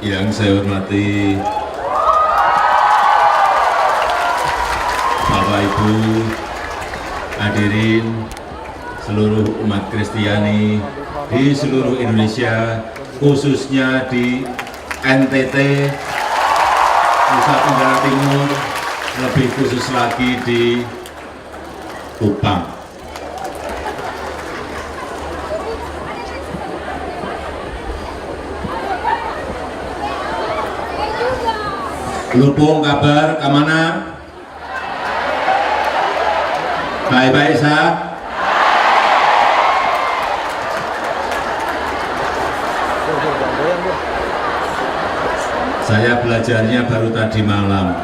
Yang saya hormati Bapak Ibu hadirin seluruh umat Kristiani di seluruh Indonesia, khususnya di NTT, Nusa Tenggara Timur, lebih khusus lagi di Kupang. Lupung kabar kemana? Baik-baik sah? Saya belajarnya baru tadi malam.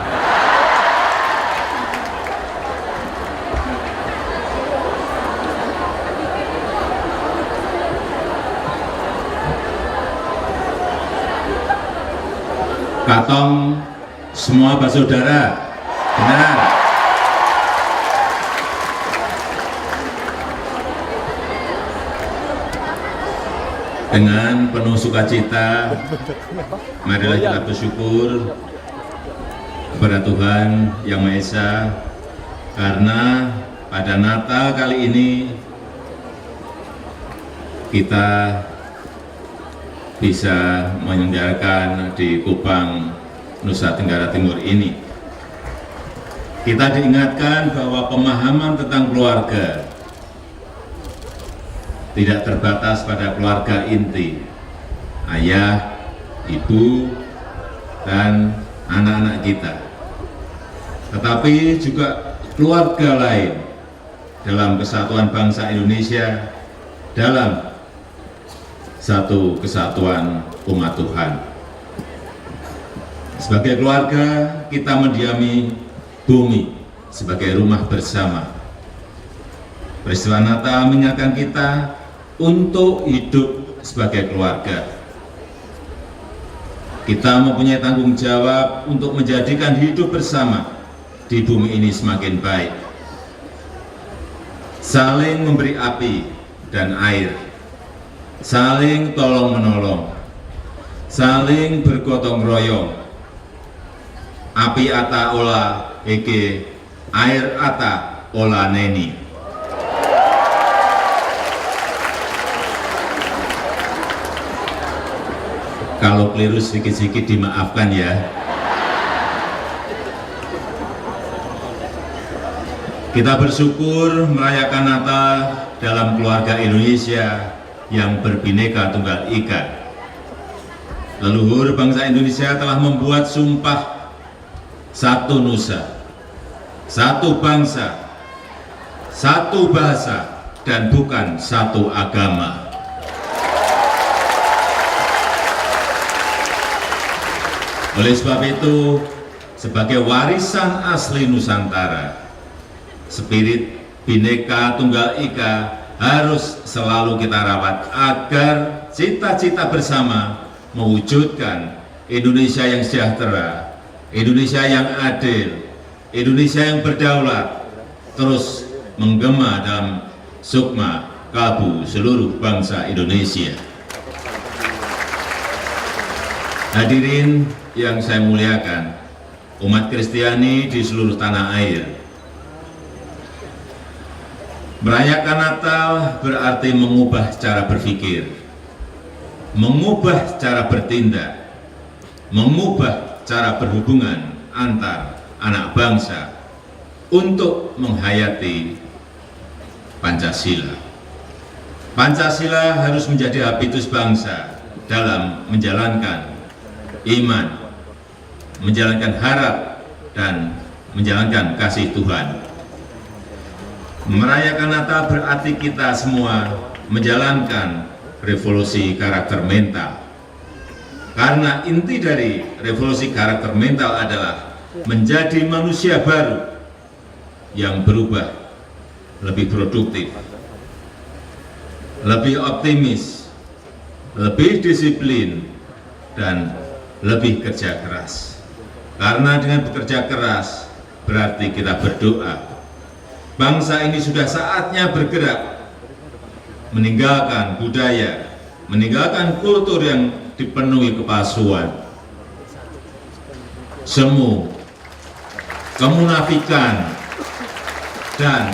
Katong semua bersaudara, benar? Dengan penuh sukacita, marilah kita bersyukur kepada Tuhan Yang Maha Esa, karena pada Natal kali ini kita bisa menyelenggarakan di Kupang, Nusa Tenggara Timur ini. Kita diingatkan bahwa pemahaman tentang keluarga tidak terbatas pada keluarga inti, ayah, ibu, dan anak-anak kita, tetapi juga keluarga lain dalam kesatuan bangsa Indonesia, dalam satu kesatuan umat Tuhan. Sebagai keluarga, kita mendiami bumi sebagai rumah bersama. Peristiwa Natal mengingatkan kita untuk hidup sebagai keluarga. Kita mempunyai tanggung jawab untuk menjadikan hidup bersama di bumi ini semakin baik. Saling memberi api dan air, saling tolong-menolong, saling bergotong royong. Api ata ola eke, air ata ola neni. Kalau keliru sedikit-sedikit dimaafkan ya. Kita bersyukur merayakan Natal dalam keluarga Indonesia yang berbineka tunggal ika. Leluhur bangsa Indonesia telah membuat sumpah satu nusa, satu bangsa, satu bahasa, dan bukan satu agama. Oleh sebab itu, sebagai warisan asli Nusantara, spirit Bhinneka Tunggal Ika harus selalu kita rawat agar cita-cita bersama mewujudkan Indonesia yang sejahtera, Indonesia yang adil, Indonesia yang berdaulat, terus menggema dalam sukma kalbu seluruh bangsa Indonesia. Hadirin yang saya muliakan, umat Kristiani di seluruh tanah air, merayakan Natal berarti mengubah cara berpikir, mengubah cara bertindak, mengubah cara berhubungan antar anak bangsa untuk menghayati Pancasila. Pancasila harus menjadi habitus bangsa dalam menjalankan iman, menjalankan harap, dan menjalankan kasih Tuhan. Merayakan Natal berarti kita semua menjalankan revolusi karakter mental. Karena inti dari revolusi karakter mental adalah menjadi manusia baru yang berubah, lebih produktif, lebih optimis, lebih disiplin, dan lebih kerja keras. Karena dengan bekerja keras berarti kita berdoa. Bangsa ini sudah saatnya bergerak, meninggalkan budaya, meninggalkan kultur yang dipenuhi kepalsuan, semu, kemunafikan, dan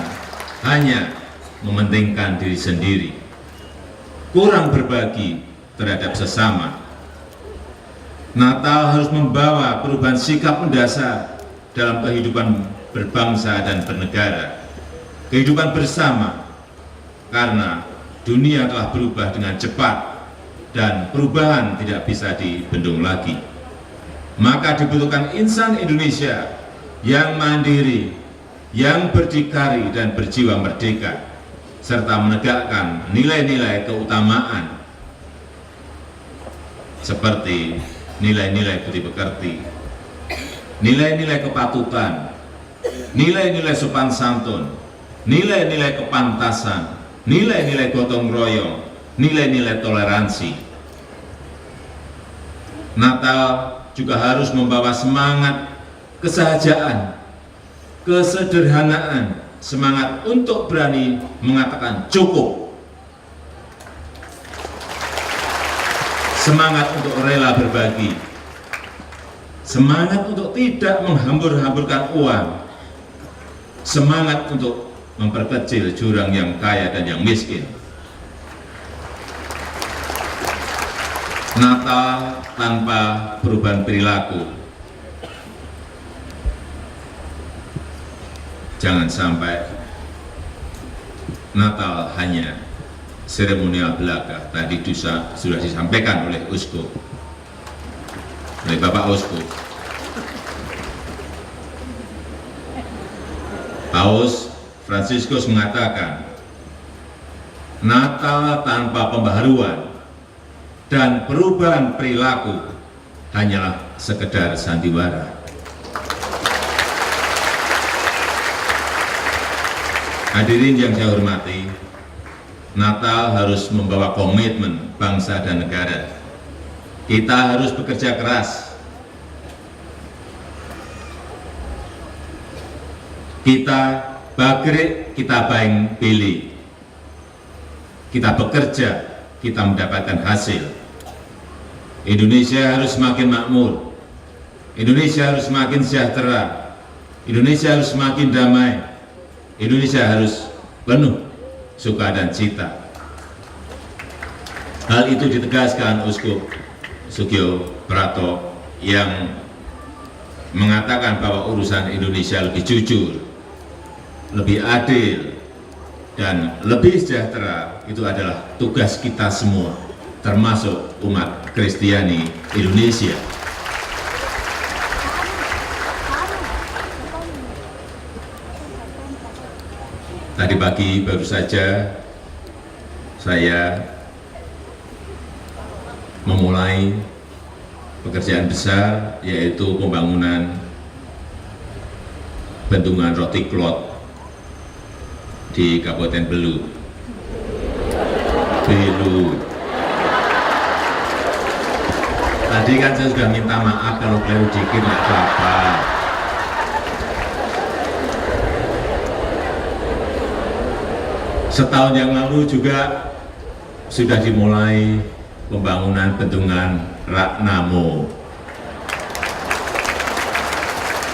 hanya mementingkan diri sendiri, kurang berbagi terhadap sesama. Natal harus membawa perubahan sikap mendasar dalam kehidupan berbangsa dan bernegara, kehidupan bersama, karena dunia telah berubah dengan cepat dan perubahan tidak bisa dibendung lagi. Maka dibutuhkan insan Indonesia yang mandiri, yang berdikari dan berjiwa merdeka, serta menegakkan nilai-nilai keutamaan seperti nilai-nilai budi pekerti, nilai-nilai kepatutan, nilai-nilai sopan santun, nilai-nilai kepantasan, nilai-nilai gotong royong, nilai-nilai toleransi. Natal juga harus membawa semangat kesahajaan, kesederhanaan, semangat untuk berani mengatakan cukup, semangat untuk rela berbagi, semangat untuk tidak menghambur-hamburkan uang, semangat untuk memperkecil jurang yang kaya dan yang miskin. Natal tanpa perubahan perilaku. Jangan sampai Natal hanya seremonial belaka. Tadi sudah disampaikan oleh Uskup, oleh Bapak Uskup. Paus Fransiskus mengatakan, Natal tanpa pembaharuan dan perubahan perilaku hanyalah sekedar sandiwara. Hadirin yang saya hormati, Natal harus membawa komitmen bangsa dan negara. Kita harus bekerja keras. Kita bagrik, kita baing pilih. Kita bekerja, kita mendapatkan hasil. Indonesia harus semakin makmur. Indonesia harus semakin sejahtera. Indonesia harus semakin damai. Indonesia harus penuh suka dan cita. Hal itu ditegaskan Uskup Sugio Prato yang mengatakan bahwa urusan Indonesia lebih jujur, lebih adil, dan lebih sejahtera itu adalah tugas kita semua, termasuk umat Kristiani Indonesia. Tadi pagi baru saja saya memulai pekerjaan besar, yaitu pembangunan bendungan Roti Klot di Kabupaten Belu. Tadi kan saya sudah minta maaf kalau keliru dikit, nggak apa-apa. Setahun yang lalu juga sudah dimulai pembangunan bendungan Ragnamo.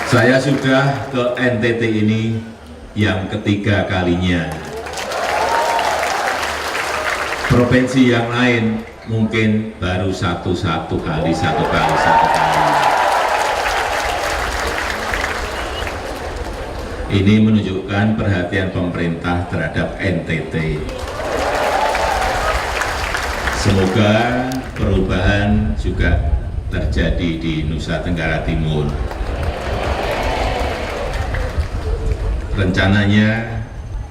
Saya sudah ke NTT ini yang ketiga kalinya. Provinsi yang lain mungkin baru satu kali. Ini menunjukkan perhatian pemerintah terhadap NTT. Semoga perubahan juga terjadi di Nusa Tenggara Timur. Rencananya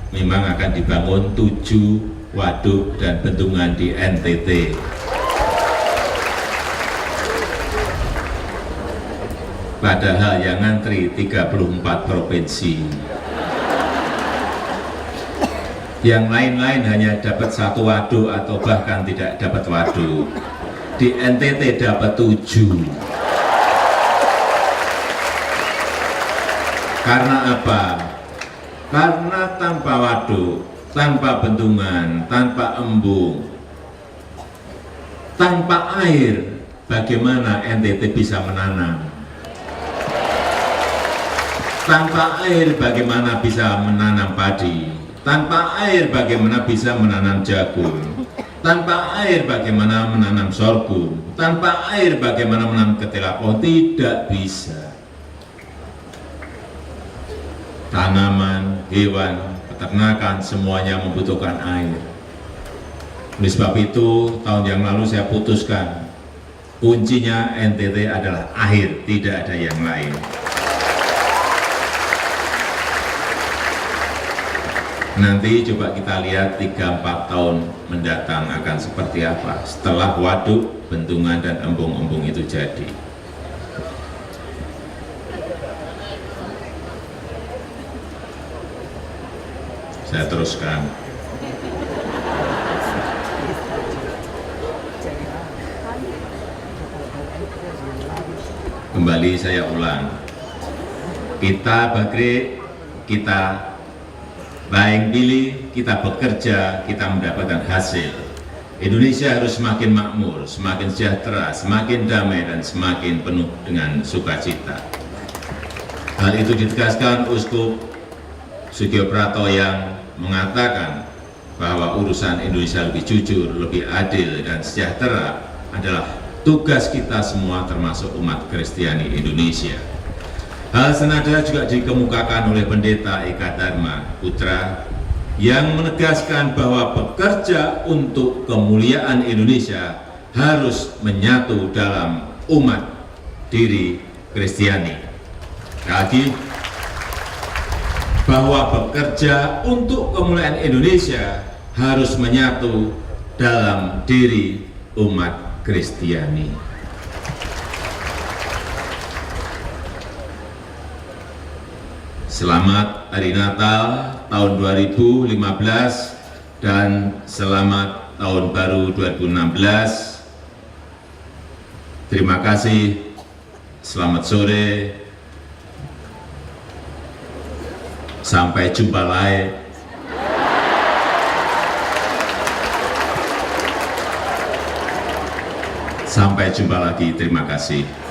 memang akan dibangun 7 waduk dan bendungan di NTT. Padahal yang ngantri 34 provinsi. Yang lain-lain hanya dapat 1 waduk atau bahkan tidak dapat waduk. Di NTT dapat 7. Karena apa? Karena tanpa waduk, tanpa bendungan, tanpa embung, tanpa air, bagaimana NTT bisa menanam? Tanpa air bagaimana bisa menanam padi? Tanpa air bagaimana bisa menanam jagung? Tanpa air bagaimana menanam sorghum? Tanpa air bagaimana menanam ketela? Oh, tidak bisa. Tanaman, hewan, peternakan semuanya membutuhkan air. Oleh sebab itu, tahun yang lalu saya putuskan kuncinya NTT adalah air, tidak ada yang lain. Nanti coba kita lihat 3-4 tahun mendatang akan seperti apa setelah waduk, bendungan, dan embung-embung itu jadi. Saya teruskan. Kembali saya ulang. Kita bagre, kita baik pilih, kita bekerja, kita mendapatkan hasil. Indonesia harus semakin makmur, semakin sejahtera, semakin damai, dan semakin penuh dengan sukacita. Hal itu ditegaskan Uskup Sugioprato yang mengatakan bahwa urusan Indonesia lebih jujur, lebih adil, dan sejahtera adalah tugas kita semua termasuk umat Kristiani Indonesia. Hal senada juga dikemukakan oleh Pendeta Eka Dharma Putra yang menegaskan bahwa bekerja untuk kemuliaan Indonesia harus menyatu dalam umat diri Kristiani. Lagi, bahwa bekerja untuk kemuliaan Indonesia harus menyatu dalam diri umat Kristiani. Selamat Hari Natal tahun 2015 dan selamat Tahun Baru 2016. Terima kasih, selamat sore, sampai jumpa lagi. Sampai jumpa lagi, terima kasih.